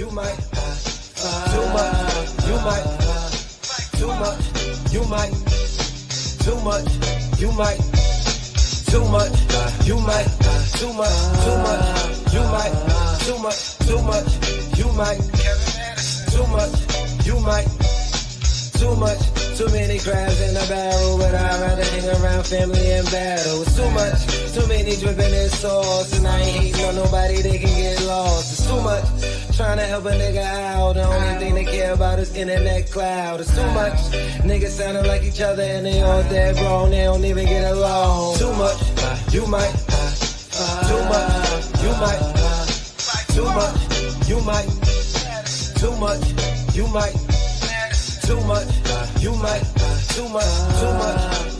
you might. Too much, you might. Too much, you might. Too much, you might. Too much, you might. Too much, you might. Too much, you might. Too much, you might. Too much, too many crabs in a barrel, but I'd rather hang around family and battle. It's too much, too many dripping in sauce, and I ain't hating on nobody, they can get lost. It's too much, trying to help a nigga out, the only thing they care about is internet cloud. It's too much, niggas sounding like each other and they all dead wrong, they don't even get along. Too much, you might. Too much, you might. Too much, you might. Too much, you might. Too much, you might. Too much,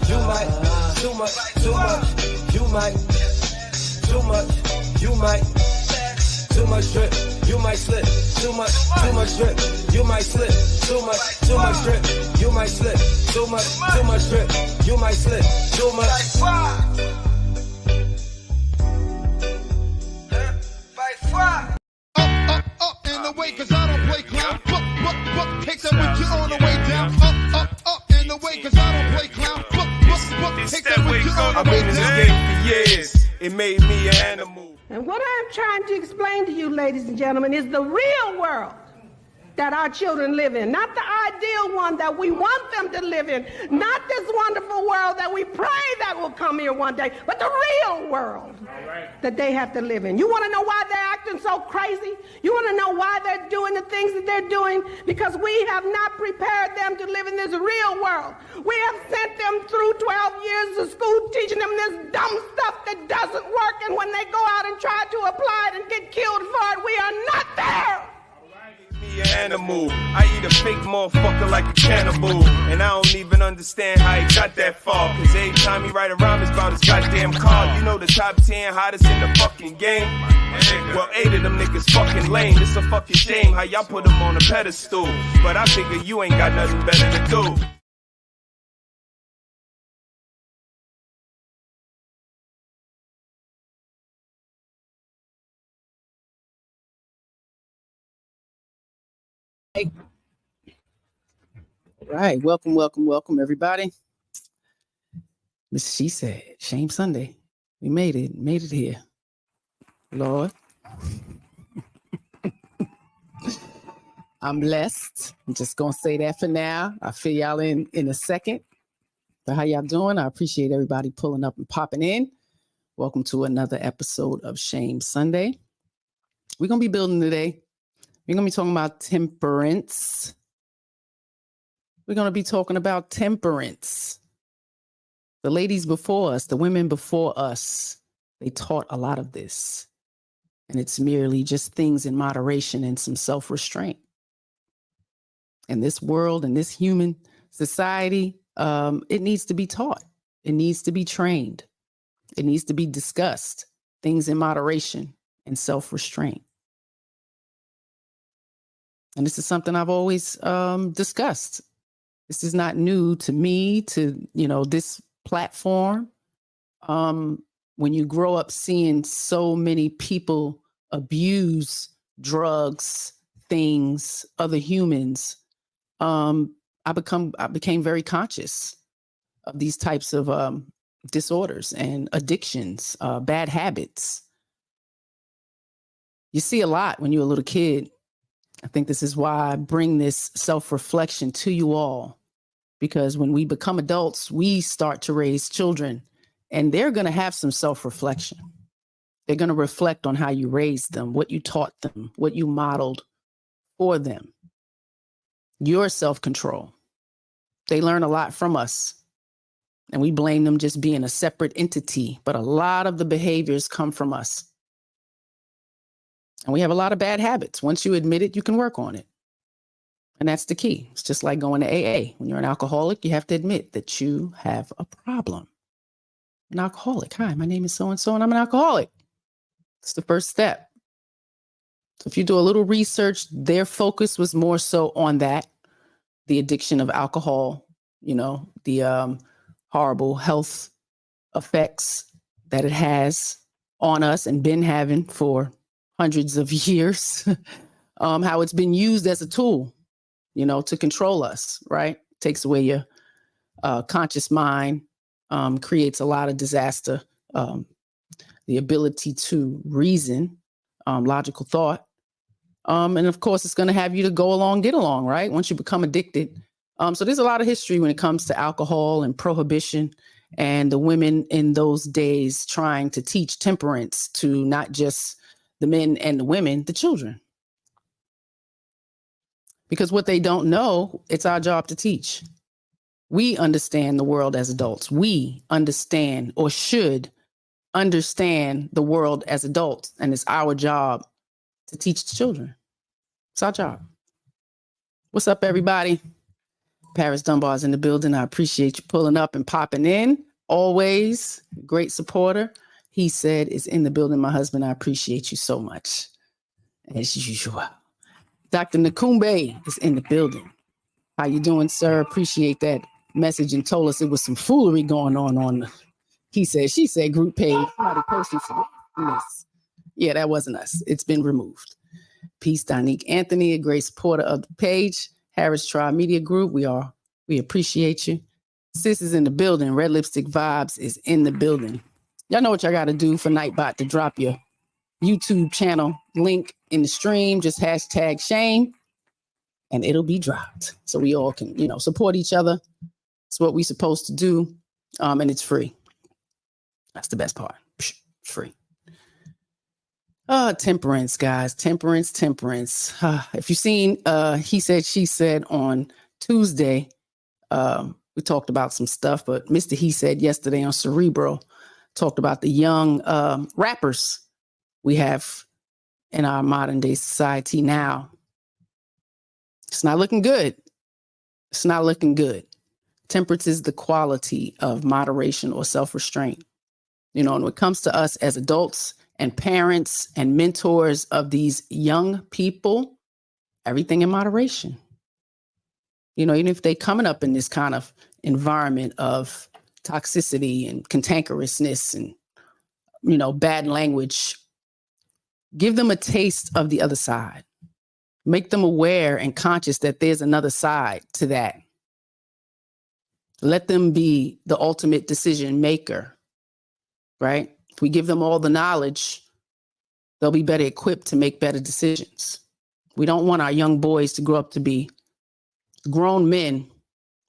you might. Too much, you might. Too much, you might. Too much drip, you might slip. Too much drip, you might slip. Too much drip, you might slip. Too much drip, you might slip. Too much. Up in the way, cause I don't play clown. Take that with you on the way down. Up in the way, cause I don't play clown. Take that with you on the way down. I've been in this game for years. It made me an animal. And what I'm trying to explain to you, ladies and gentlemen, is the real world that our children live in. Not the ideal one that we want them to live in. Not this wonderful world that we pray that will come here one day, but the real world that they have to live in. You want to know why they're acting so crazy? You want to know why they're doing the things that they're doing? Because we have not prepared them to live in this real world. We have sent them through 12 years of school teaching them this dumb stuff that doesn't work, and when they go out and try to apply it and get killed for it, we are not there. Me an animal. I eat a fake motherfucker like a cannibal. And I don't even understand how he got that far. Cause every time he write a rhyme, it's about his goddamn car. You know the top 10 hottest in the fucking game? Well, 8 of them niggas fucking lame. It's a fucking shame how y'all put them on a pedestal. But I figure you ain't got nothing better to do. Hey. All right, welcome, everybody. Mrs.SheSaid, Shame Sunday. We made it here. Lord. I'm blessed. I'm just gonna say that for now. I'll fill y'all in a second. So how y'all doing? I appreciate everybody pulling up and popping in. Welcome to another episode of Shame Sunday. We're gonna be building today. We're going to be talking about temperance. We're going to be talking about temperance. The ladies before us, the women before us, they taught a lot of this. And it's merely just things in moderation and some self-restraint. In this world, in this human society, it needs to be taught. It needs to be trained. It needs to be discussed. Things in moderation and self-restraint. And this is something I've always discussed. This is not new to me, to, this platform. When you grow up seeing so many people abuse drugs, things, other humans, I became very conscious of these types of disorders and addictions, bad habits. You see a lot when you're a little kid. I think this is why I bring this self-reflection to you all, because when we become adults, we start to raise children, and they're going to have some self-reflection. They're going to reflect on how you raised them, what you taught them, what you modeled for them, your self-control. They learn a lot from us, and we blame them just being a separate entity, but a lot of the behaviors come from us. And we have a lot of bad habits. Once you admit it, you can work on it. And that's the key. It's just like going to AA. When you're an alcoholic, you have to admit that you have a problem. An alcoholic. Hi, my name is so-and-so, and I'm an alcoholic. It's the first step. So if you do a little research, their focus was more so on that, the addiction of alcohol, the horrible health effects that it has on us and been having for hundreds of years. how it's been used as a tool, to control us, right? Takes away your conscious mind, creates a lot of disaster, the ability to reason, logical thought. And of course, it's going to have you to go along, get along, right? Once you become addicted. So there's a lot of history when it comes to alcohol and prohibition, and the women in those days trying to teach temperance to not just the men and the women, the children. Because what they don't know, it's our job to teach. We understand the world as adults. We understand, or should understand, the world as adults. And it's our job to teach the children. It's our job. What's up, everybody? Paris Dunbar's in the building. I appreciate you pulling up and popping in. Always great supporter. He said is in the building. My husband, I appreciate you so much. As usual. Dr. Nakumbe is in the building. How you doing, sir? Appreciate that message, and told us it was some foolery going on the he said, she said group page. Somebody posted some mess. Yeah, that wasn't us. It's been removed. Peace, Donique Anthony, a great supporter of the page. Harris Tribe Media Group, we appreciate you. Sis is in the building. Red Lipstick Vibes is in the building. Y'all know what y'all got to do for Nightbot to drop your YouTube channel link in the stream. Just hashtag shame, and it'll be dropped. So we all can, support each other. It's what we're supposed to do, and it's free. That's the best part. Free. Temperance, guys. Temperance. If you've seen He Said, She Said on Tuesday, we talked about some stuff, but Mr. He Said yesterday on Cerebro talked about the young rappers we have in our modern day society now. It's not looking good. It's not looking good. Temperance is the quality of moderation or self-restraint. And when it comes to us as adults and parents and mentors of these young people, everything in moderation. Even if they coming up in this kind of environment of toxicity and cantankerousness and, bad language, give them a taste of the other side. Make them aware and conscious that there's another side to that. Let them be the ultimate decision maker, right? If we give them all the knowledge, they'll be better equipped to make better decisions. We don't want our young boys to grow up to be grown men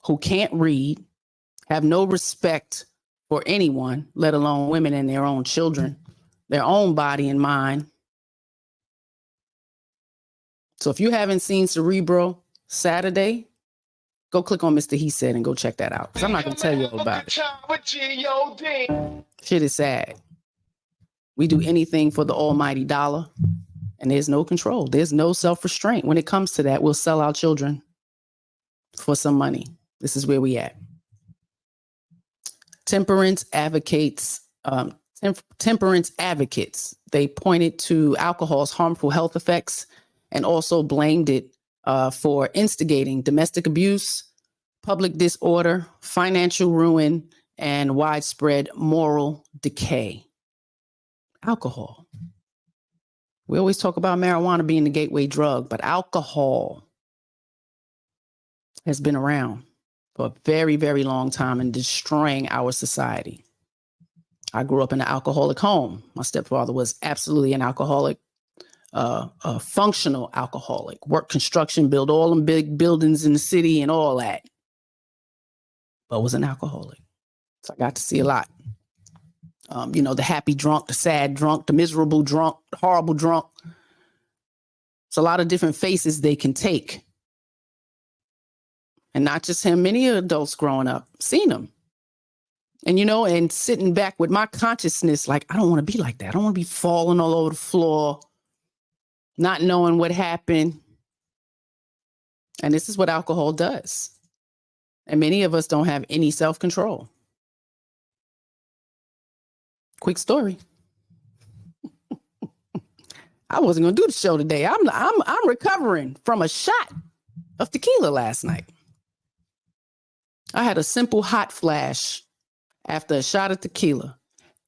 who can't read, have no respect for anyone, let alone women and their own children, their own body and mind. So if you haven't seen Cerebro Saturday, go click on Mr. He Said and go check that out. Because I'm not going to tell you all about it. Shit is sad. We do anything for the almighty dollar, and there's no control. There's no self-restraint. When it comes to that, we'll sell our children for some money. This is where we at. Temperance advocates, they pointed to alcohol's harmful health effects and also blamed it for instigating domestic abuse, public disorder, financial ruin, and widespread moral decay. Alcohol. We always talk about marijuana being the gateway drug, but alcohol has been around for a very, very long time and destroying our society. I grew up in an alcoholic home. My stepfather was absolutely an alcoholic, a functional alcoholic, worked construction, built all them big buildings in the city and all that, but was an alcoholic. So I got to see a lot. The happy drunk, the sad drunk, the miserable drunk, the horrible drunk. It's a lot of different faces they can take. And not just him, many adults growing up, seen him. And, and sitting back with my consciousness, like, I don't want to be like that. I don't want to be falling all over the floor, not knowing what happened. And this is what alcohol does. And many of us don't have any self-control. Quick story. I wasn't going to do the show today. I'm recovering from a shot of tequila last night. I had a simple hot flash after a shot of tequila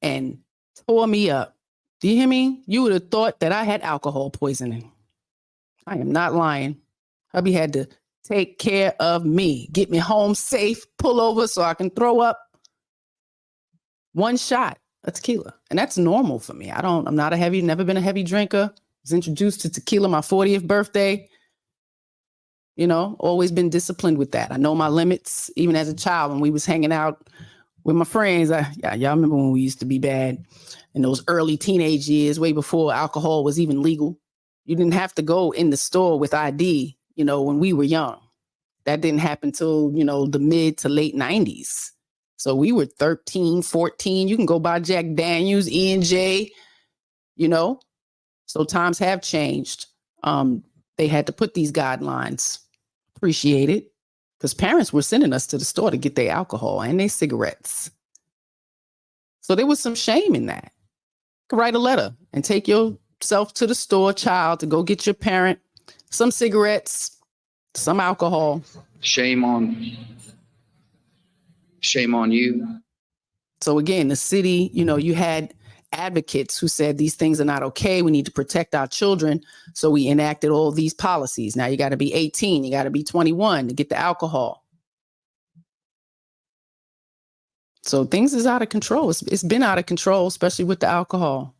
and tore me up. Do you hear me? You would have thought that I had alcohol poisoning. I am not lying. Hubby had to take care of me, get me home safe, pull over so I can throw up. One shot of tequila. And that's normal for me. I'm not never been a heavy drinker. Was introduced to tequila my 40th birthday. You know, always been disciplined with that. I know my limits, even as a child when we was hanging out with my friends. Y'all remember when we used to be bad in those early teenage years, way before alcohol was even legal. You didn't have to go in the store with ID, you know, when we were young. That didn't happen till, you know, the mid to late 90s. So we were 13, 14. You can go buy Jack Daniels, E&J, you know. So times have changed. They had to put these guidelines. Appreciate it. Because parents were sending us to the store to get their alcohol and their cigarettes. So there was some shame in that. You could write a letter and take yourself to the store, child, to go get your parent some cigarettes, some alcohol. Shame on you. So again, the city, you know, you had advocates who said these things are not okay. We need to protect our children. So we enacted all these policies. Now you got to be 18, you got to be 21 to get the alcohol. So things is out of control. It's been out of control, especially with the alcohol.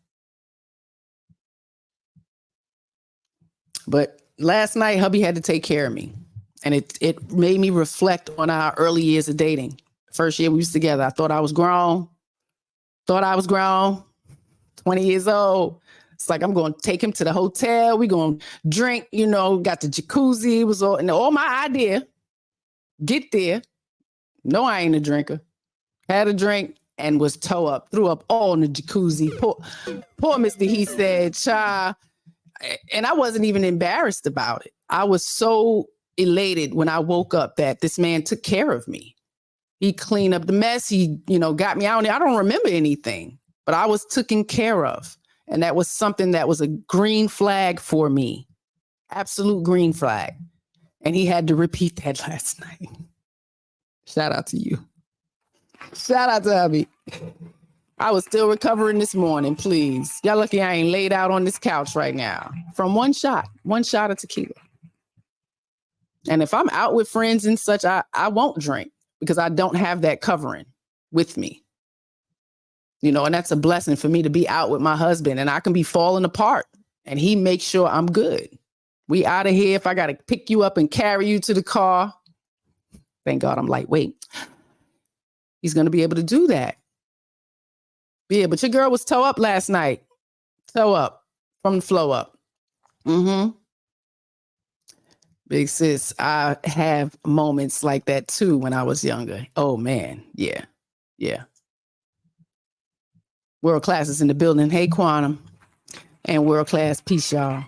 But last night, hubby had to take care of me. And it made me reflect on our early years of dating. First year we was together, I thought I was grown. 20 years old. It's like, I'm going to take him to the hotel. We're going to drink, you know, got the jacuzzi. It was all my idea. Get there. No, I ain't a drinker. Had a drink and was toe up, threw up all in the jacuzzi. Poor Mr. He said, child. And I wasn't even embarrassed about it. I was so elated when I woke up that this man took care of me. He cleaned up the mess. He, you know, got me out. I don't remember anything, but I was taken care of. And that was something that was a green flag for me. Absolute green flag. And he had to repeat that last night. Shout out to you. Shout out to hubby. I was still recovering this morning, please. Y'all lucky I ain't laid out on this couch right now. From one shot of tequila. And if I'm out with friends and such, I won't drink because I don't have that covering with me. You know, and that's a blessing for me to be out with my husband and I can be falling apart and he makes sure I'm good. We out of here. If I got to pick you up and carry you to the car, thank God I'm lightweight. He's going to be able to do that. Yeah, but your girl was toe up last night. Toe up from the flow up. Big sis, I have moments like that too when I was younger. Oh man, yeah. World class is in the building. Hey, Quantum. And world class peace, y'all.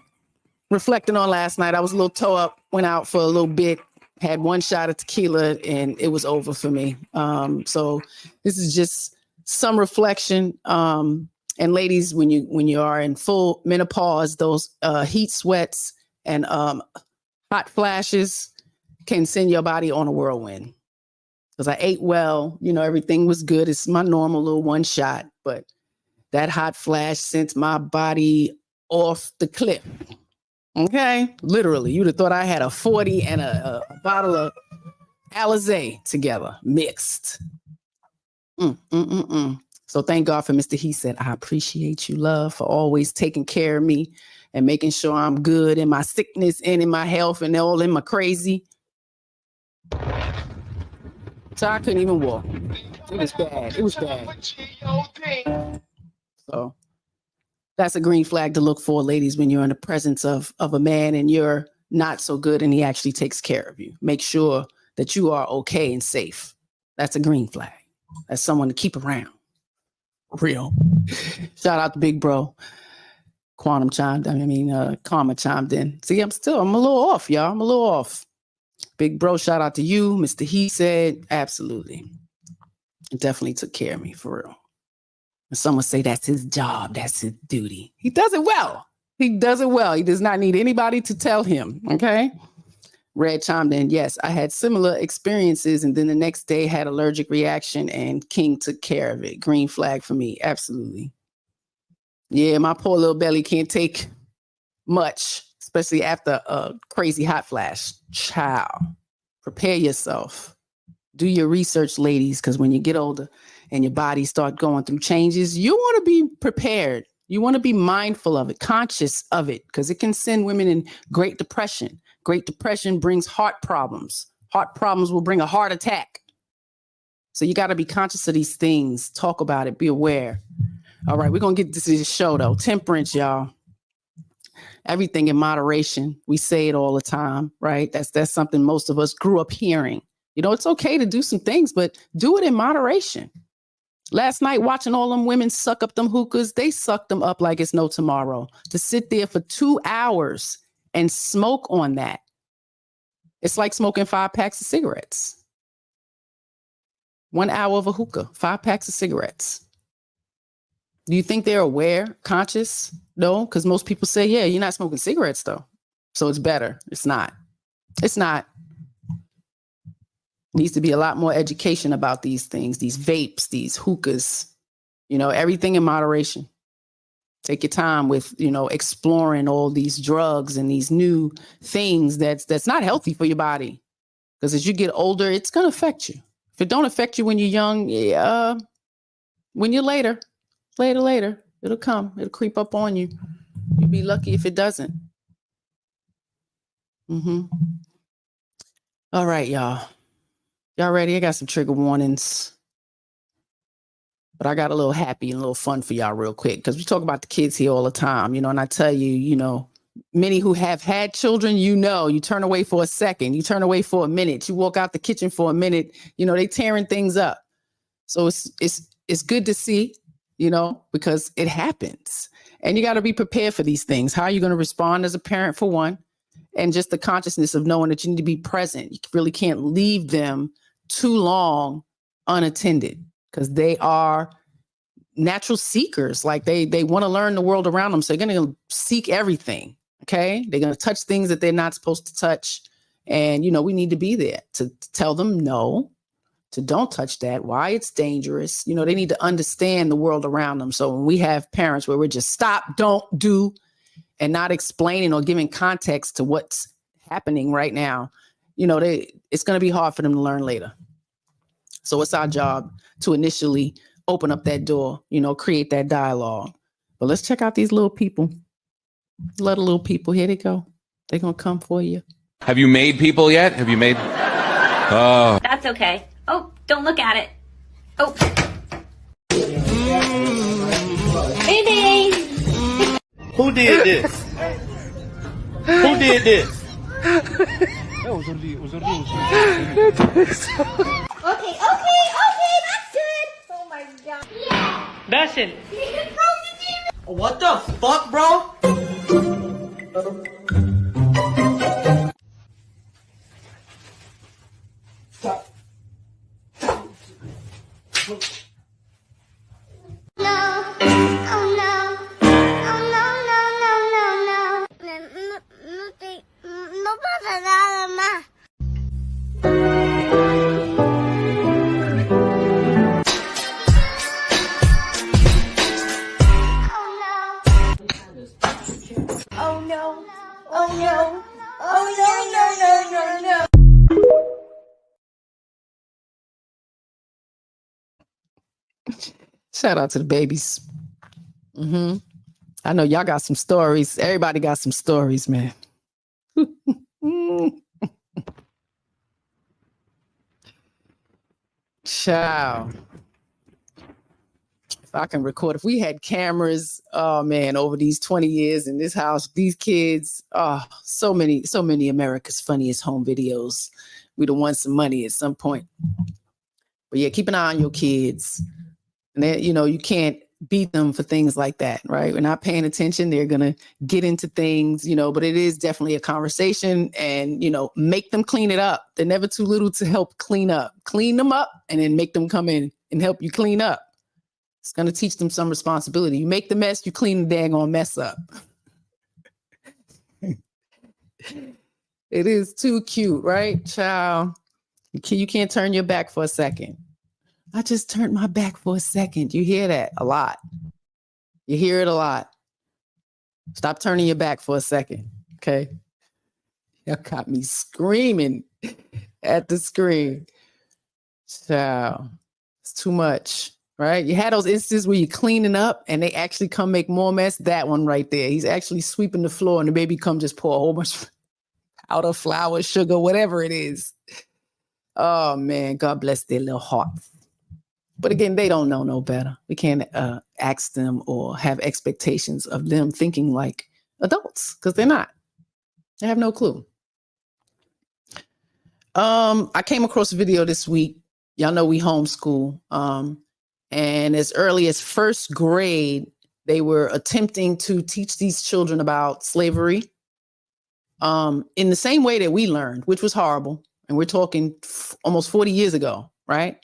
Reflecting on last night, I was a little toe up, went out for a little bit, had one shot of tequila, and it was over for me. So this is just some reflection. And ladies, when you are in full menopause, those heat sweats and hot flashes can send your body on a whirlwind. Because I ate well, you know, everything was good. It's my normal little one shot, but that hot flash sent my body off the cliff. Okay, literally, you'd have thought I had a 40 and a bottle of L.I.A together, mixed. So thank God for Mr. He said, I appreciate you, love, for always taking care of me and making sure I'm good in my sickness and in my health and all in my crazy. So I couldn't even walk. It was bad. It was bad. So that's a green flag to look for, ladies, when you're in the presence of a man and you're not so good and he actually takes care of you. Make sure that you are okay and safe. That's a green flag. That's someone to keep around. Real. Shout out to Big Bro. Karma chimed in. See, I'm a little off, y'all. I'm a little off. Big Bro, shout out to you. Mr. He said, absolutely. It definitely took care of me, for real. And someone say that's his job, that's his duty. He does it well. He does it well. He does not need anybody to tell him, okay? Red chimed in, yes, I had similar experiences and then the next day had allergic reaction and King took care of it. Green flag for me, absolutely. Yeah, my poor little belly can't take much, especially after a crazy hot flash. Child, prepare yourself. Do your research, ladies, because when you get older and your body start going through changes, you want to be prepared. You want to be mindful of it, conscious of it, because it can send women in Great Depression. Great Depression brings heart problems. Heart problems will bring a heart attack. So you got to be conscious of these things. Talk about it. Be aware. All right, we're going to get to this show, though. Temperance, y'all. Everything in moderation. We say it all the time, right? That's something most of us grew up hearing. You know, it's okay to do some things, but do it in moderation. Last night, watching all them women suck up them hookahs, they sucked them up like it's no tomorrow. To sit there for 2 hours and smoke on that. It's like smoking 5 packs of cigarettes. 1 hour of a hookah, 5 packs of cigarettes. Do you think they're aware, conscious? No, because most people say, yeah, you're not smoking cigarettes, though. So it's better. It's not. It's not. Needs to be a lot more education about these things, these vapes, these hookahs, you know, everything in moderation. Take your time with, you know, exploring all these drugs and these new things that's not healthy for your body. Because as you get older, it's going to affect you. If it don't affect you when you're young, when you're later, it'll come. It'll creep up on you. You'll be lucky if it doesn't. All right, y'all. Y'all ready? I got some trigger warnings. But I got a little happy and a little fun for y'all real quick, because we talk about the kids here all the time, you know, and I tell you, you know, many who have had children, you know, you turn away for a second, you turn away for a minute, you walk out the kitchen for a minute, you know, they tearing things up. So it's good to see, you know, because it happens. And you got to be prepared for these things. How are you going to respond as a parent, for one? And just the consciousness of knowing that you need to be present. You really can't leave them too long unattended, because they are natural seekers. Like they want to learn the world around them. So they're going to seek everything. Okay. They're going to touch things that they're not supposed to touch. And, you know, we need to be there to tell them no, to don't touch that, why it's dangerous. You know, they need to understand the world around them. So when we have parents where we're just stop, don't do, and not explaining or giving context to what's happening right now, you know, it's going to be hard for them to learn later. So it's our job to initially open up that door, you know, create that dialogue. But let's check out these little people. Little people, here they go. They're going to come for you. Have you made people yet? Have you made? Oh. That's okay. Oh, don't look at it. Oh. Baby. Who did this? Who did this? Okay, that's good. Oh my god. Yeah. That's it. What the fuck, bro? No. Oh no. Oh no, no, no, no, no. No pasa nada más. Oh no. Oh no. Oh no, no, no, no, no. Shout out to the babies. I know y'all got some stories. Everybody got some stories, man. Child. If I can record, if we had cameras, oh man, over these 20 years in this house, these kids, so many America's Funniest Home Videos. We'd have won some money at some point. But yeah, keep an eye on your kids. And then, you know, you can't beat them for things like that, right? We're not paying attention. They're going to get into things, you know, but it is definitely a conversation, and, you know, make them clean it up. They're never too little to help clean up. Clean them up and then make them come in and help you clean up. It's going to teach them some responsibility. You make the mess, you clean the daggone mess up. It is too cute, right, child? You can't turn your back for a second. I just turned my back for a second. You hear that a lot. You hear it a lot. Stop turning your back for a second. Okay. Y'all got me screaming at the screen. So it's too much, right? You had those instances where you're cleaning up and they actually come make more mess. That one right there. He's actually sweeping the floor and the baby come just pour a whole bunch of powder, flour, sugar, whatever it is. Oh man, God bless their little hearts. But again, they don't know no better. We can't ask them or have expectations of them thinking like adults because they're not. They have no clue. I came across a video this week. Y'all know we homeschool. And as early as first grade, they were attempting to teach these children about slavery in the same way that we learned, which was horrible. And we're talking almost 40 years ago, right?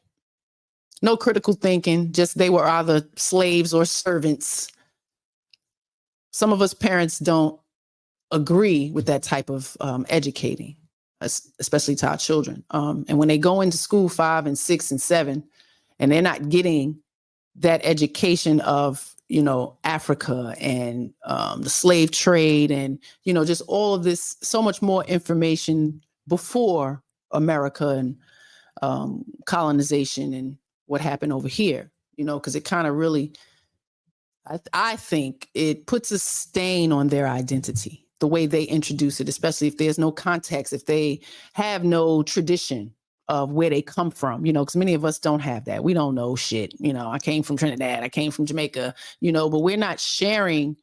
No critical thinking, just they were either slaves or servants. Some of us parents don't agree with that type of educating, especially to our children. And when they go into school 5 and 6 and 7, and they're not getting that education of, you know, Africa and the slave trade and, you know, just all of this, so much more information before America and colonization and what happened over here, you know, because it kind of really, I think it puts a stain on their identity, the way they introduce it, especially if there's no context, if they have no tradition of where they come from, you know, because many of us don't have that. We don't know shit. You know, I came from Trinidad, I came from Jamaica, you know, but we're not sharing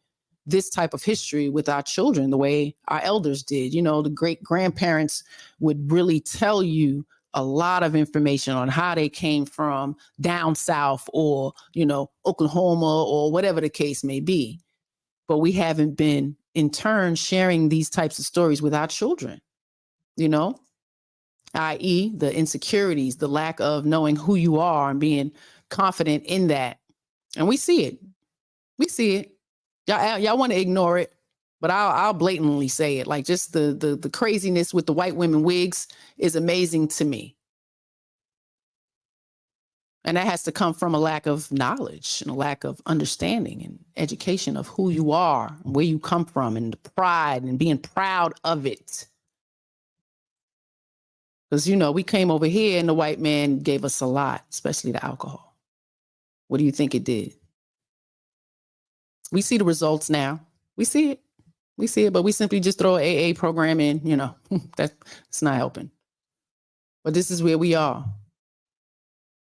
this type of history with our children the way our elders did. You know, the great grandparents would really tell you a lot of information on how they came from down south or, you know, Oklahoma or whatever the case may be. But we haven't been in turn sharing these types of stories with our children, you know, i.e. the insecurities, the lack of knowing who you are and being confident in that. And we see it. We see it. Y'all want to ignore it, but I'll blatantly say it. Like just the craziness with the white women wigs is amazing to me. And that has to come from a lack of knowledge and a lack of understanding and education of who you are, and where you come from, and the pride and being proud of it. Because, you know, we came over here and the white man gave us a lot, especially the alcohol. What do you think it did? We see the results now. We see it. We see it, but we simply just throw an AA program in, you know, that's not helping. But this is where we are.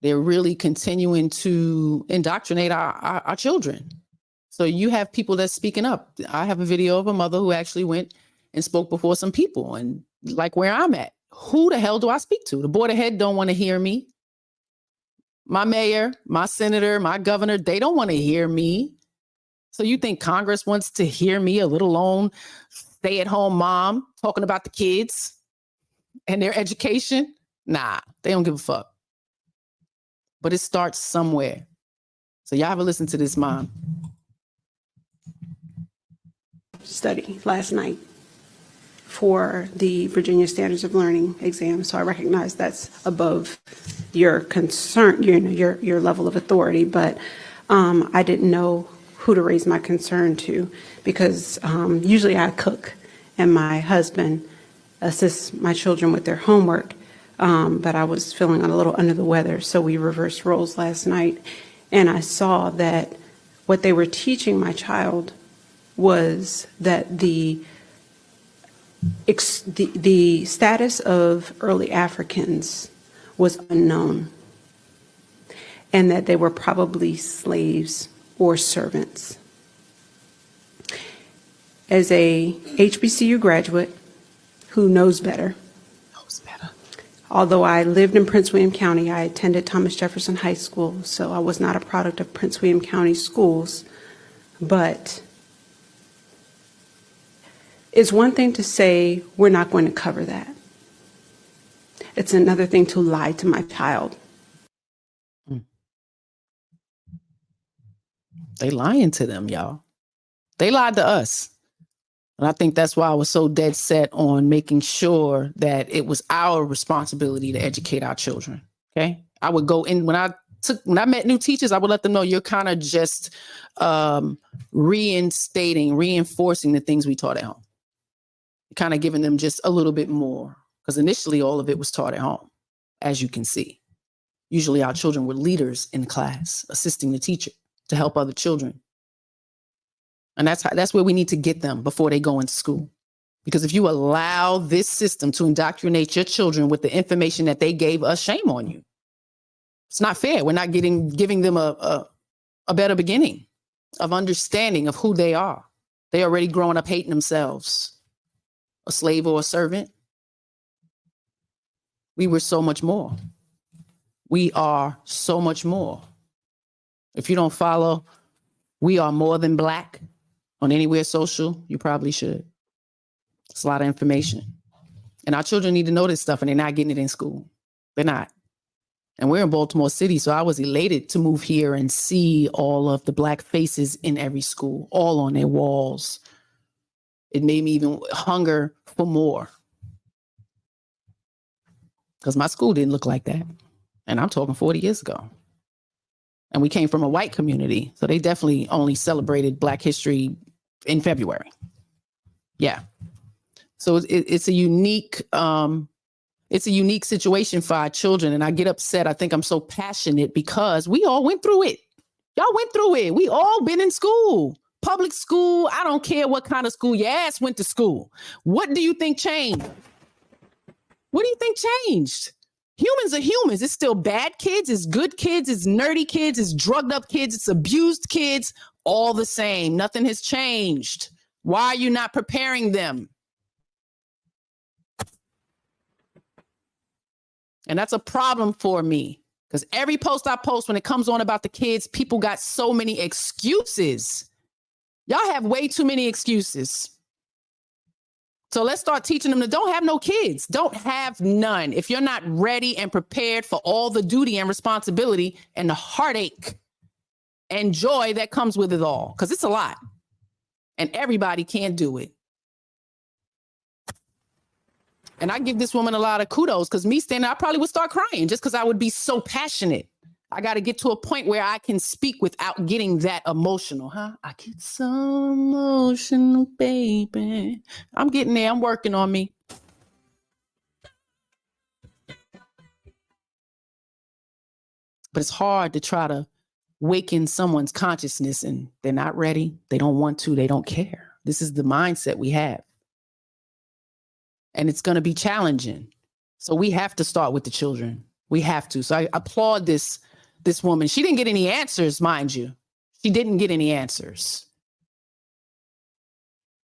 They're really continuing to indoctrinate our children. So you have people that's speaking up. I have a video of a mother who actually went and spoke before some people, and like where I'm at, who the hell do I speak to? The Board of Head don't want to hear me. My mayor, my senator, my governor, they don't want to hear me. So you think Congress wants to hear me, a little alone stay-at-home mom talking about the kids and their education? Nah, they don't give a fuck. But it starts somewhere. So y'all have a listen to this mom. Study last night for the Virginia Standards of Learning exam. So I recognize that's above your concern, your level of authority, but I didn't know who to raise my concern to, because usually I cook and my husband assists my children with their homework. But I was feeling a little under the weather, so we reversed roles last night, and I saw that what they were teaching my child was that the status of early Africans was unknown, and that they were probably slaves or servants. As a HBCU graduate who knows better, although I lived in Prince William County, I attended Thomas Jefferson High School, so I was not a product of Prince William County schools. But it's one thing to say, we're not going to cover that. It's another thing to lie to my child. They lying to them, y'all. They lied to us. And I think that's why I was so dead set on making sure that it was our responsibility to educate our children. Okay. I would go in when I met new teachers, I would let them know you're kind of just reinforcing the things we taught at home. kind of giving them just a little bit more, because initially all of it was taught at home, as you can see. Usually our children were leaders in class, assisting the teacher to help other children. And that's where we need to get them before they go into school. Because if you allow this system to indoctrinate your children with the information that they gave us, shame on you. It's not fair. We're not giving them a better beginning of understanding of who they are. They already growing up hating themselves. A slave or a servant. We were so much more. We are so much more. If you don't follow, we are more than black on anywhere social, you probably should. It's a lot of information. And our children need to know this stuff, and they're not getting it in school. They're not. And we're in Baltimore City, so I was elated to move here and see all of the black faces in every school, all on their walls. It made me even hunger for more. Because my school didn't look like that. And I'm talking 40 years ago. And we came from a white community, so they definitely only celebrated Black History in February. Yeah. So it's a unique situation for our children. And I get upset. I think I'm so passionate because we all went through it. Y'all went through it. We all been in school, public school. I don't care what kind of school your ass went to school. What do you think changed? What do you think changed? Humans are humans. It's still bad kids. It's good kids. It's nerdy kids. It's drugged up kids. It's abused kids. All the same. Nothing has changed. Why are you not preparing them? And that's a problem for me, because every post I post, when it comes on about the kids, people got so many excuses. Y'all have way too many excuses. So let's start teaching them to don't have no kids. Don't have none. If you're not ready and prepared for all the duty and responsibility and the heartache and joy that comes with it all, because it's a lot. And everybody can't do it. And I give this woman a lot of kudos, because me standing, I probably would start crying just because I would be so passionate. I got to get to a point where I can speak without getting that emotional. I get so emotional, baby. I'm getting there. I'm working on me. But it's hard to try to waken someone's consciousness, and they're not ready. They don't want to. They don't care. This is the mindset we have. And it's going to be challenging. So we have to start with the children. We have to. So I applaud this woman. She didn't get any answers, mind you. She didn't get any answers.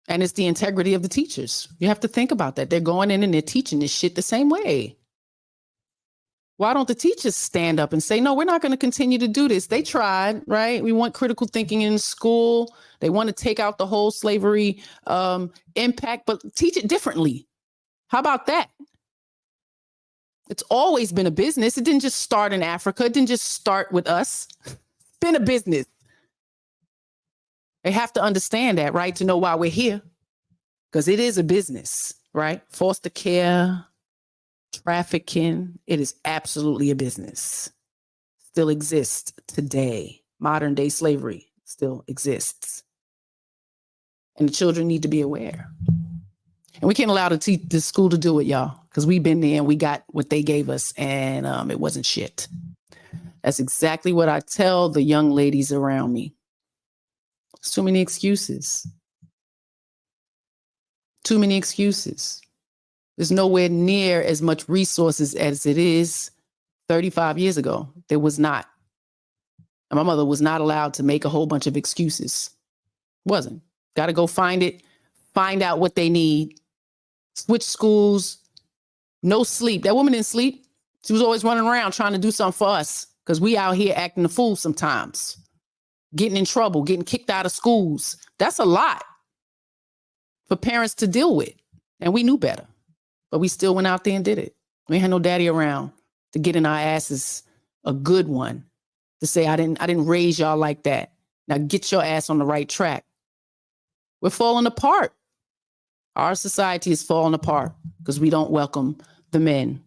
And it's the integrity of the teachers. You have to think about that. They're going in and they're teaching this shit the same way. Why don't the teachers stand up and say, no, we're not going to continue to do this? They tried, right? We want critical thinking in school. They want to take out the whole slavery impact, but teach it differently. How about that? It's always been a business. It didn't just start in Africa. It didn't just start with us. It's been a business. They have to understand that, right? To know why we're here. Because it is a business, right? Foster care, trafficking. It is absolutely a business. Still exists today. Modern day slavery still exists. And the children need to be aware. And we can't allow the school to do it, y'all, because we've been there and we got what they gave us, and it wasn't shit. That's exactly what I tell the young ladies around me. It's too many excuses. Too many excuses. There's nowhere near as much resources as it is 35 years ago. There was not. And my mother was not allowed to make a whole bunch of excuses. Wasn't. Got to go find it, find out what they need. Switch schools, no sleep. That woman didn't sleep. She was always running around trying to do something for us, because we out here acting a fool sometimes, getting in trouble, getting kicked out of schools. That's a lot for parents to deal with. And we knew better, but we still went out there and did it. We had no daddy around to get in our asses a good one, to say, I didn't raise y'all like that. Now get your ass on the right track. We're falling apart. Our society is falling apart because we don't welcome the men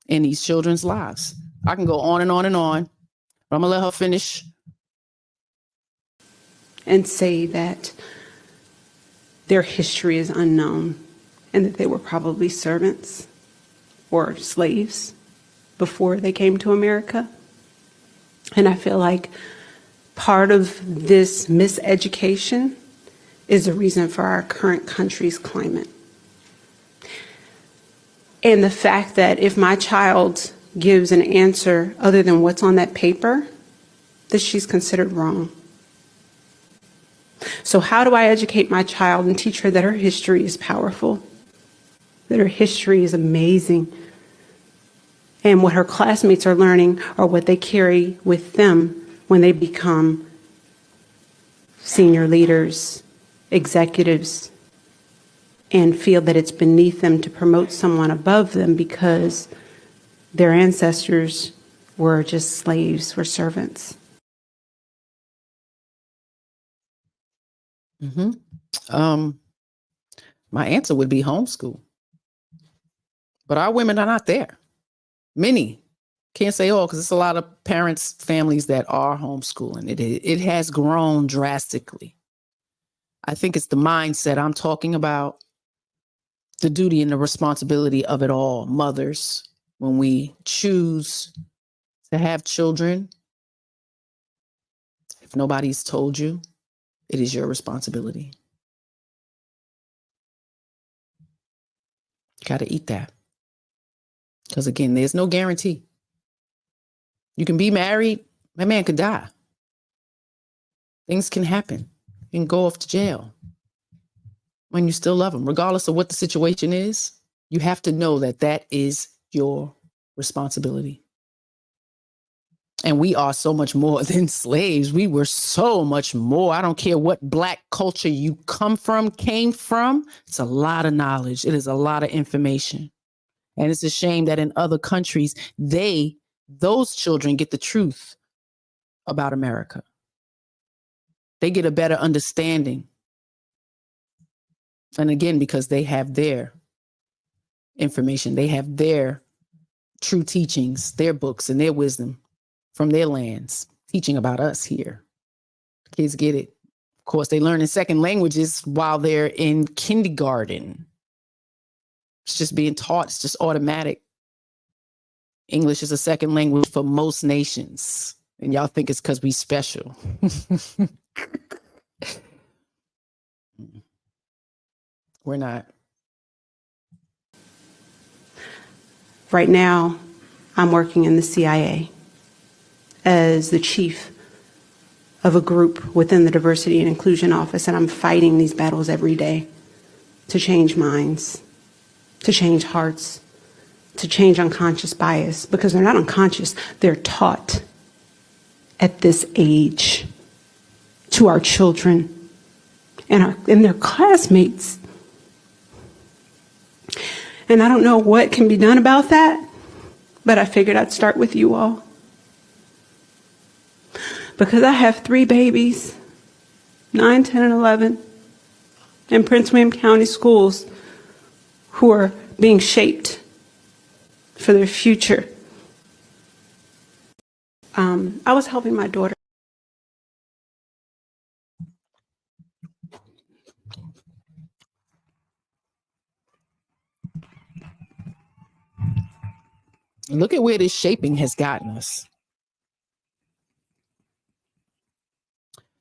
in these children's lives. I can go on and on and on, but I'm going to let her finish. And say that their history is unknown and that they were probably servants or slaves before they came to America. And I feel like part of this miseducation is the reason for our current country's climate. And the fact that if my child gives an answer other than what's on that paper, that she's considered wrong. So how do I educate my child and teach her that her history is powerful, that her history is amazing, and what her classmates are learning or what they carry with them when they become senior leaders, executives, and feel that it's beneath them to promote someone above them because their ancestors were just slaves, were servants. My answer would be homeschool. But our women are not there. Many, can't say all, because it's a lot of parents, families that are homeschooling. It has grown drastically. I think it's the mindset I'm talking about, the duty and the responsibility of it all. Mothers, when we choose to have children, if nobody's told you, it is your responsibility. You got to eat that. Because again, there's no guarantee. You can be married, that man could die. Things can happen. You can go off to jail when you still love him. Regardless of what the situation is, you have to know that that is your responsibility. And we are so much more than slaves. We were so much more. I don't care what Black culture you came from. It's a lot of knowledge. It is a lot of information. And it's a shame that in other countries, those children get the truth about America. They get a better understanding. And again, because they have their information, they have their true teachings, their books and their wisdom from their lands, teaching about us here. Kids get it. Of course, they learn in second languages while they're in kindergarten. It's just being taught. It's just automatic. English is a second language for most nations. And y'all think it's because we special. We're not. Right now, I'm working in the CIA as the chief of a group within the Diversity and Inclusion Office, and I'm fighting these battles every day to change minds, to change hearts, to change unconscious bias, because they're not unconscious, they're taught at this age to our children and their classmates. And I don't know what can be done about that, but I figured I'd start with you all. Because I have 3 babies, 9, 10, and 11, in Prince William County schools who are being shaped for their future. I was helping my daughter. Look at where this shaping has gotten us.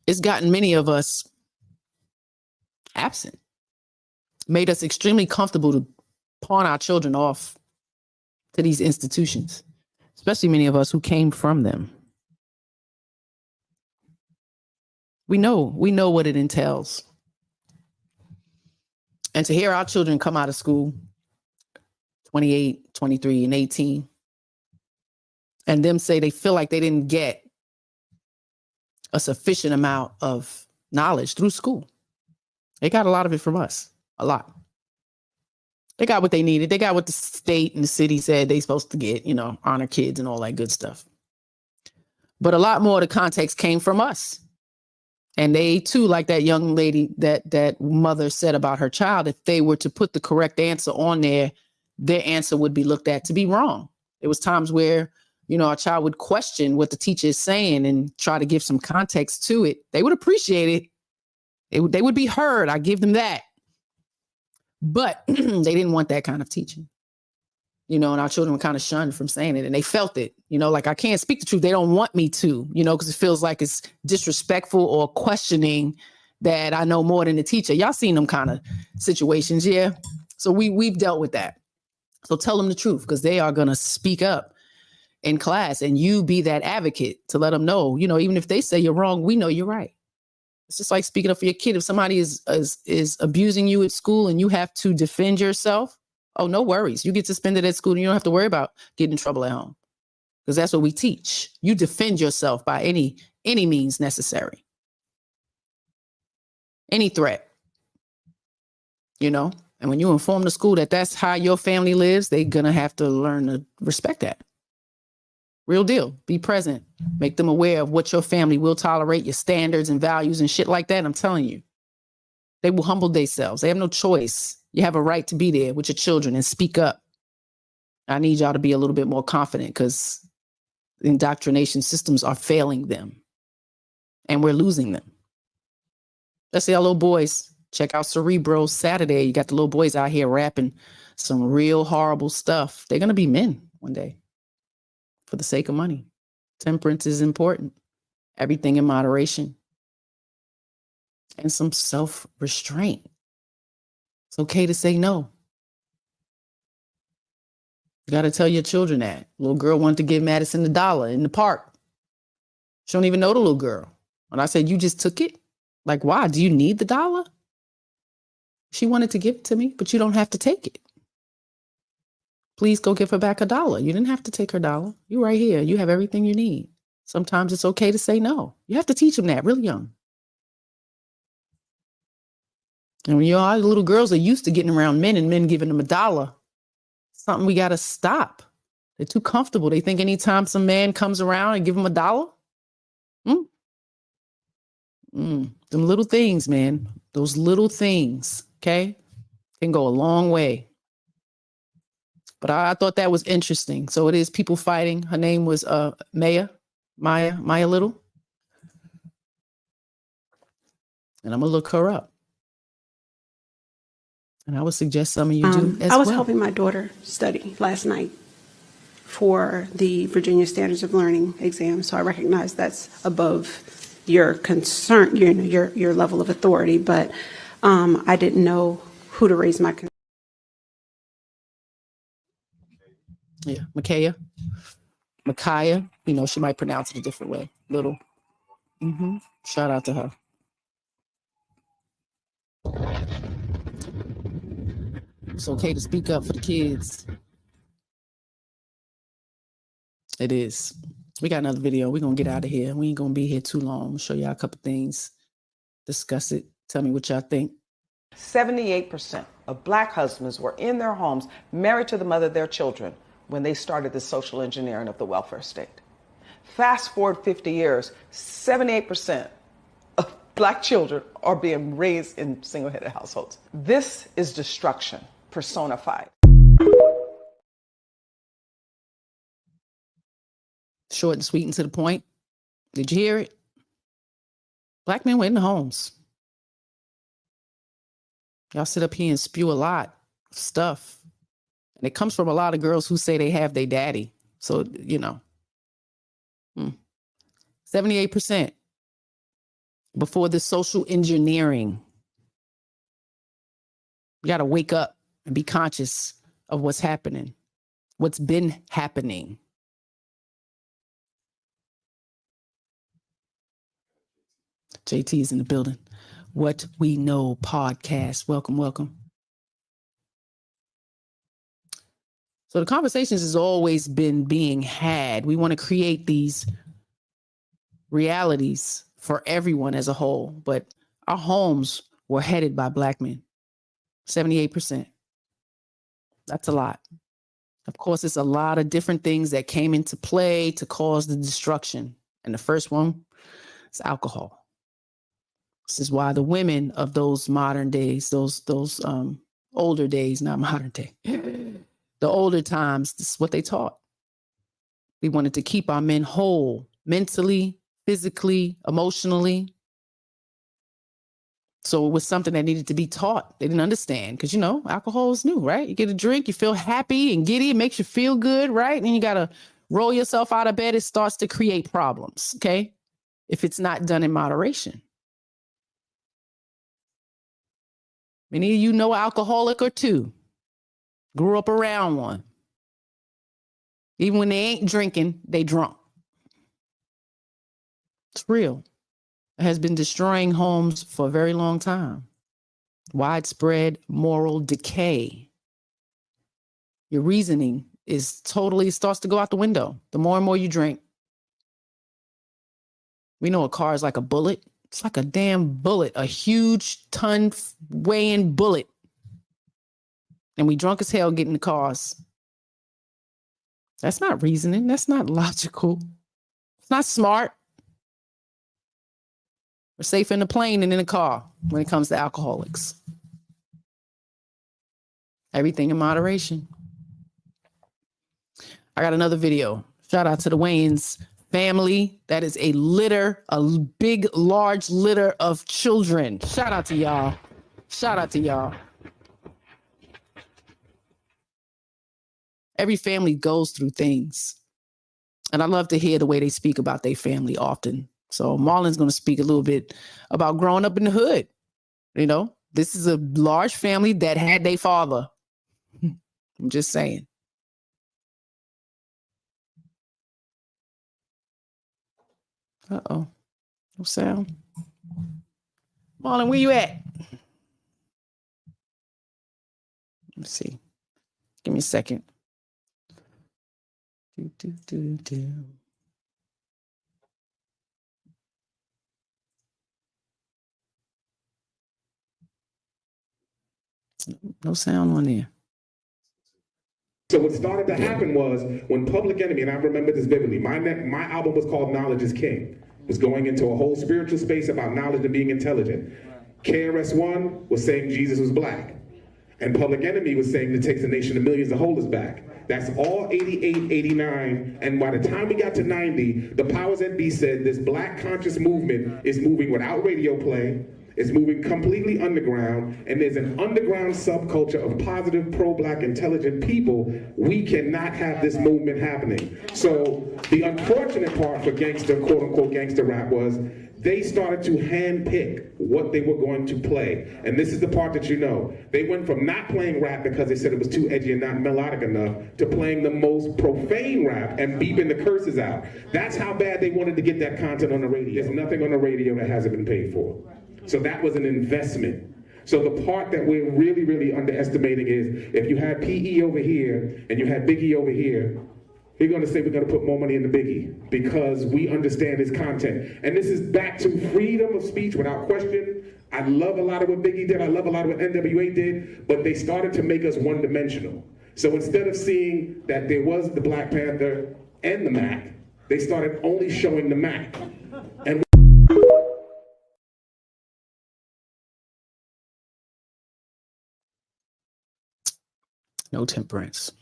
It's gotten many of us absent, made us extremely comfortable to pawn our children off to these institutions, especially many of us who came from them. We know what it entails. And to hear our children come out of school, 28, 23, and 18, and them say they feel like they didn't get a sufficient amount of knowledge through school. They got a lot of it from us, a lot. They got what they needed. They got what the state and the city said they supposed to get, honor kids and all that good stuff. But a lot more of the context came from us. And they too, like that young lady, that mother said about her child, if they were to put the correct answer on there, their answer would be looked at to be wrong. There was times where, a child would question what the teacher is saying and try to give some context to it. They would appreciate it. They would be heard. I give them that. But they didn't want that kind of teaching. And our children were kind of shunned from saying it, and they felt it, like I can't speak the truth. They don't want me to, because it feels like it's disrespectful or questioning that I know more than the teacher. Y'all seen them kind of situations. Yeah. So we've dealt with that. So tell them the truth, because they are going to speak up in class, and you be that advocate to let them know, even if they say you're wrong, we know you're right. It's just like speaking up for your kid. If somebody is abusing you at school and you have to defend yourself, oh, no worries. You get suspended at school and you don't have to worry about getting in trouble at home, because that's what we teach. You defend yourself by any means necessary. Any threat, And when you inform the school that that's how your family lives, they're going to have to learn to respect that. Real deal. Be present. Make them aware of what your family will tolerate, your standards and values and shit like that. I'm telling you, they will humble themselves. They have no choice. You have a right to be there with your children and speak up. I need y'all to be a little bit more confident, because indoctrination systems are failing them and we're losing them. Let's see our little boys. Check out Cerebro Saturday. You got the little boys out here rapping some real horrible stuff. They're going to be men one day for the sake of money. Temperance is important. Everything in moderation. And some self-restraint. It's okay to say no. You got to tell your children that. Little girl wanted to give Madison $1 in the park. She don't even know the little girl. And I said, you just took it? Like, why? Do you need the $1? She wanted to give it to me, but you don't have to take it. Please go give her back $1. You didn't have to take her $1. You're right here. You have everything you need. Sometimes it's okay to say no. You have to teach them that really young. And when our little girls are used to getting around men and men giving them $1, something we got to stop. They're too comfortable. They think anytime some man comes around and give them $1, them little things, man, those little things, okay, can go a long way. But I thought that was interesting. So it is people fighting. Her name was Maya Little. And I'm going to look her up. And I would suggest some of you do as well. I was helping my daughter study last night for the Virginia Standards of Learning exam. So I recognize that's above your concern, your level of authority, but I didn't know who to raise my concern. Yeah, Micaiah, she might pronounce it a different way. Little. Shout out to her. It's okay to speak up for the kids. It is. We got another video. We're going to get out of here. We ain't going to be here too long. I'm going to show y'all a couple things. Discuss it. Tell me what y'all think. 78% of Black husbands were in their homes, married to the mother of their children, when they started the social engineering of the welfare state. Fast forward 50 years, 78% of Black children are being raised in single-headed households. This is destruction personified. Short and sweet and to the point. Did you hear it? Black men were in the homes. Y'all sit up here and spew a lot of stuff. And it comes from a lot of girls who say they have their daddy. So, 78% before the social engineering. You got to wake up and be conscious of what's happening, what's been happening. JT's in the building. What We Know podcast. Welcome, welcome. So the conversations has always been being had. We want to create these realities for everyone as a whole, but our homes were headed by Black men. 78%. That's a lot. Of course, it's a lot of different things that came into play to cause the destruction. And the first one is alcohol. This is why the women of those modern days, those older days, not modern day, the older times, this is what they taught. We wanted to keep our men whole, mentally, physically, emotionally. So it was something that needed to be taught. They didn't understand because, you know, alcohol is new, right? You get a drink, you feel happy and giddy. It makes you feel good, right? And you got to roll yourself out of bed. It starts to create problems, okay? If it's not done in moderation. Many of you know an alcoholic or two. Grew up around one. Even when they ain't drinking, they drunk. It's real. It has been destroying homes for a very long time. Widespread moral decay. Your reasoning is totally starts to go out the window. The more and more you drink. We know a car is like a bullet. It's like a damn bullet, a huge ton weighing bullet. And we drunk as hell getting the cars. That's not reasoning. That's not logical. It's not smart. We're safe in the plane and in the car when it comes to alcoholics. Everything in moderation. I got another video. Shout out to the Wayans family. That is a litter, a big, large litter of children. Shout out to y'all. Shout out to y'all. Every family goes through things. And I love to hear the way they speak about their family often. So Marlon's going to speak a little bit about growing up in the hood. You know, this is a large family that had their father. I'm just saying. Uh-oh. No sound. Marlon, where you at? Let's see. Give me a second. No sound on there. So what started to happen was when Public Enemy, and I remember this vividly, my album was called Knowledge is King. It was going into a whole spiritual space about knowledge and being intelligent. KRS-One was saying Jesus was black. And Public Enemy was saying it takes a nation of millions to hold us back. That's all 88, 89, and by the time we got to 90, the powers that be said this black conscious movement is moving without radio play, it's moving completely underground, and there's an underground subculture of positive, pro-black, intelligent people. We cannot have this movement happening. So the unfortunate part for gangster, quote-unquote gangster rap was they started to handpick what they were going to play. And this is the part that you know. They went from not playing rap because they said it was too edgy and not melodic enough to playing the most profane rap and beeping the curses out. That's how bad they wanted to get that content on the radio. There's nothing on the radio that hasn't been paid for. So that was an investment. So the part that we're really, really underestimating is if you had PE over here and you had Biggie over here, you're going to say we're going to put more money in the Biggie because we understand his content. And this is back to freedom of speech without question. I love a lot of what Biggie did. I love a lot of what NWA did. But they started to make us one-dimensional. So instead of seeing that there was the Black Panther and the Mac, they started only showing the Mac. And no Temperance.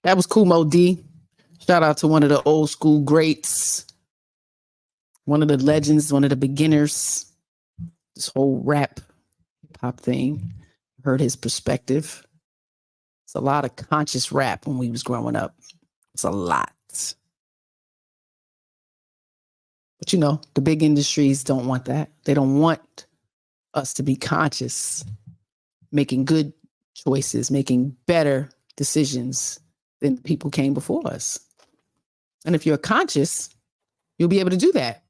That was Kumo D. Shout out to one of the old school greats. One of the legends, one of the beginners. This whole rap pop thing. Heard his perspective. It's a lot of conscious rap when we was growing up. It's a lot. But you know, the big industries don't want that. They don't want us to be conscious, making good choices, making better decisions than the people came before us. And if you're conscious, you'll be able to do that.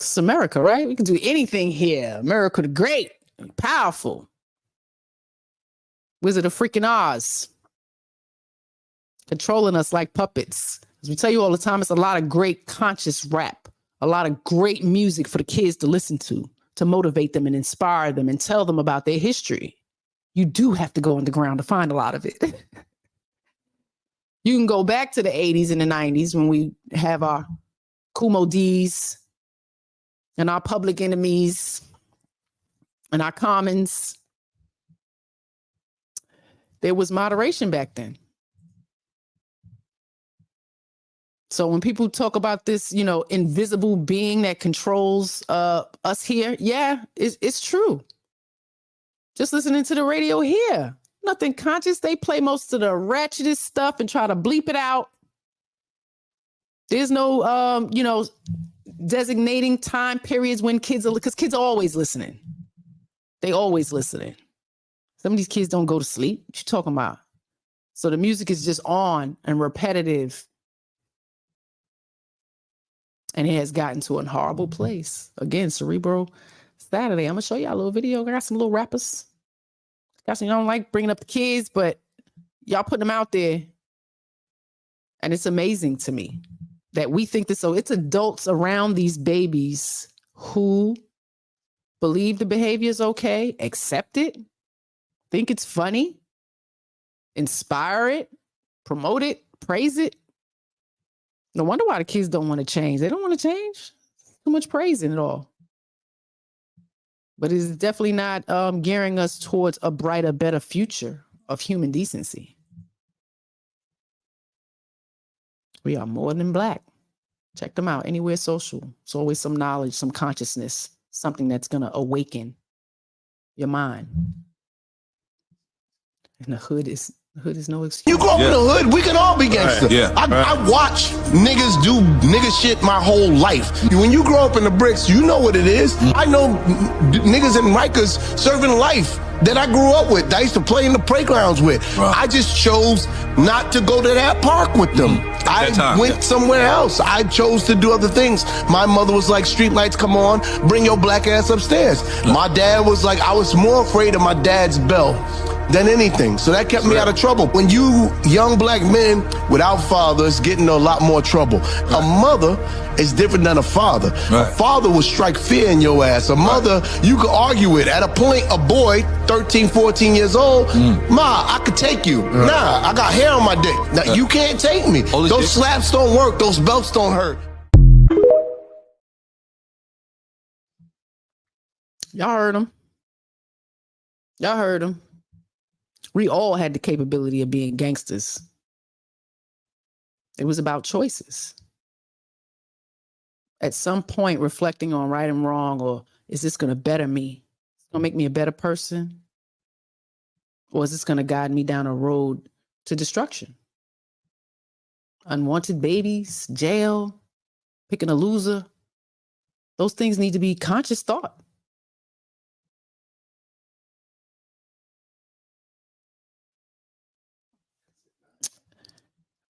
It's America, right? We can do anything here. America the great, powerful. Wizard of freaking Oz. Controlling us like puppets. As we tell you all the time, it's a lot of great conscious rap. A lot of great music for the kids to listen to motivate them and inspire them and tell them about their history. You do have to go underground to find a lot of it. You can go back to the 80s and the 90s when we have our Kumo D's and our Public Enemies and our Commons. There was moderation back then. So when people talk about this, you know, invisible being that controls us here, yeah, it's true. Just listening to the radio here, nothing conscious. They play most of the ratchetest stuff and try to bleep it out. There's no, you know, designating time periods when kids are, because kids are always listening. They always listening. Some of these kids don't go to sleep. What you talking about? So the music is just on and repetitive. And it has gotten to a horrible place. Again, Cerebral Saturday. I'm going to show y'all a little video. I got some little rappers. Got some, I don't like bringing up the kids, but y'all putting them out there. And it's amazing to me that we think this. So it's adults around these babies who believe the behavior is okay, accept it, think it's funny, inspire it, promote it, praise it. No wonder why the kids don't want to change. They don't want to change. Too much praising it all. But it's definitely not gearing us towards a brighter, better future of human decency. We are more than black. Check them out. Anywhere social. It's always some knowledge, some consciousness, something that's going to awaken your mind. And the hood is no excuse. You grow up in the hood, we can all be gangster. Right. Yeah. I watch niggas do nigga shit my whole life. When you grow up in the bricks, you know what it is. I know niggas in Rikers serving life that I grew up with, that I used to play in the playgrounds with. Right. I just chose not to go to that park with them. I went somewhere else. I chose to do other things. My mother was like, street lights come on, bring your black ass upstairs. My dad was like, I was more afraid of my dad's bell than anything. So that kept me out of trouble. When you young black men without fathers get in a lot more trouble. A mother is different than a father. A father will strike fear in your ass. A mother, you could argue with. At a point, a boy, 13, 14 years old, Ma, I could take you. Nah, I got hair on my dick. Now, you can't take me. Those slaps don't work. Those belts don't hurt. Y'all heard him. Y'all heard him. We all had the capability of being gangsters. It was about choices. At some point, reflecting on right and wrong, or is this going to better me? It's going to make me a better person? Or is this going to guide me down a road to destruction? Unwanted babies, jail, picking a loser. Those things need to be conscious thought.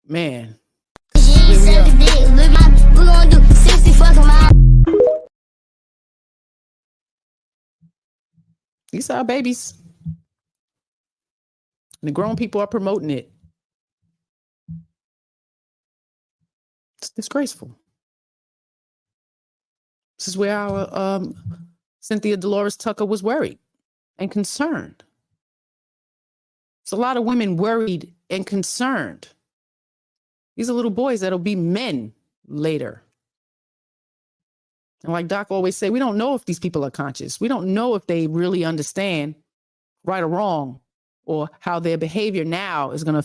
Man. These are our babies. And the grown people are promoting it. It's disgraceful. This is where our Cynthia Dolores Tucker was worried and concerned. It's a lot of women worried and concerned. These are little boys that'll be men later. And like Doc always say, we don't know if these people are conscious. We don't know if they really understand right or wrong, or how their behavior now is going to